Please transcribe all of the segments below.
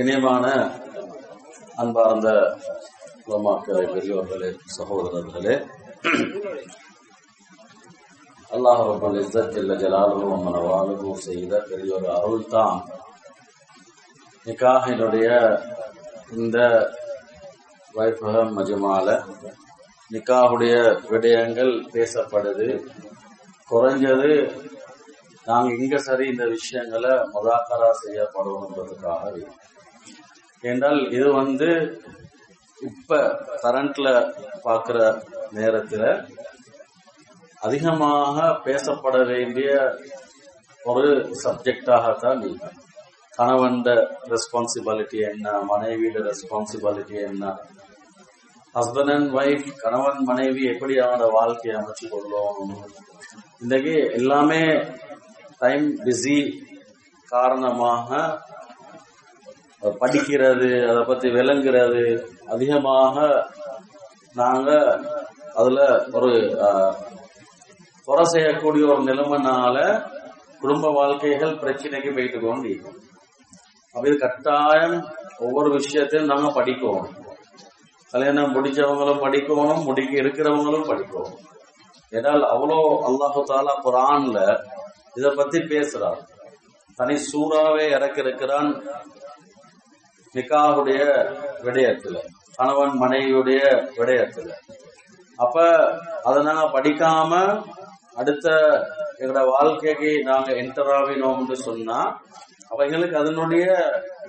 இணையமான அன்பார்ந்த உலமாக்களே, பெரியோர்களே, சகோதரர்களே, அல்லாஹ் ரப்பல் இஸ்ஸத் ஜல்ல ஜலாலுஹு மனவாலுஹு செய்த பெரியோர் அருள் தான் நிக்காஹினுடைய இந்த வைபகம் மஜ்மால நிக்காஹுடைய விடயங்கள் பேசப்படுது. குறைஞ்சது நாங்க இங்க சரி இந்த விஷயங்களை முதாக்கரா செய்யப்படுவதுக்காக. என்றால் இது இப்ப கரண்ட்ல பாக்குற நேரத்துல அதிகமாக பேசப்பட வேண்டிய ஒரு சப்ஜெக்டாகத்தான் இருக்கு. கணவன் ரெஸ்பான்சிபிலிட்டி என்ன, மனைவியோட ரெஸ்பான்சிபிலிட்டி என்ன, ஹஸ்பண்ட் அண்ட் ஒய்ஃப், கணவன் மனைவி எப்படி அவனோட வாழ்க்கையை அமைச்சு கொள்ளும். இன்றைக்கு எல்லாமே டைம் பிஸி காரணமாக படிக்கிறது, அதை பத்தி விளங்குறது அதிகமாக நாங்க அதுல ஒரு குறை செய்யக்கூடிய ஒரு நிலைமைனால குடும்ப வாழ்க்கைகள் பிரச்சனைக்கு போயிட்டு கொண்டு. அப்ப இது கட்டாயம் ஒவ்வொரு விஷயத்தையும் நாங்க படிக்கணும். கல்யாணம் முடிச்சவங்களும் படிக்கணும், முடிக்க இருக்கிறவங்களும் படிக்கணும். ஏனால் அவ்வளோ அல்லாஹு தாலா குர்ஆன்ல இத பத்தி பேசுறான். தனி சூறாவே இறக்கிருக்கிறான் நிக்காஹுடைய விடயத்துல, கணவன் மனைவியுடைய விடயத்துல. அப்ப அதை நாங்க படிக்காம அடுத்த எங்களோட வாழ்க்கைக்கு நாங்க என்டர் ஆகினோம்னு சொன்னா அவைகளுக்கு அதனுடைய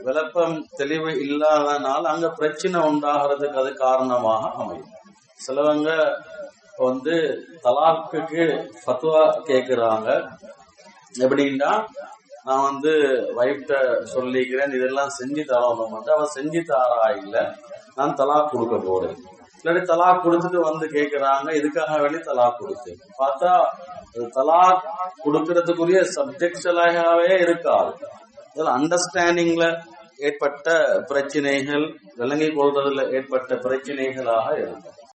விளப்பம் தெளிவு இல்லாதனால அங்க பிரச்சனை உண்டாகிறதுக்கு அது காரணமாக அமையும். சிலவங்க தலாக்குக்கு ஃபத்வா கேக்குறாங்க. எப்படின்னா, நான் வைஃப்ட சொல்லிக்கிறேன், இதெல்லாம் செஞ்சு தரணும், அவன் செஞ்சு தாரா இல்ல, நான் தலாக் கொடுக்க போறேன். இல்லாட்டி தலாக் கொடுத்துட்டு கேக்குறாங்க, இதுக்காக வேண்டி தலாக் கொடுத்து பார்த்தா தலாக் கொடுக்கறதுக்குரிய சப்ஜெக்ட்ஸாகவே இருக்காது. இதில் அண்டர்ஸ்டாண்டிங்ல ஏற்பட்ட பிரச்சனைகள், விளங்கிக் கொள்றதுல ஏற்பட்ட பிரச்சனைகளாக இருக்கும்.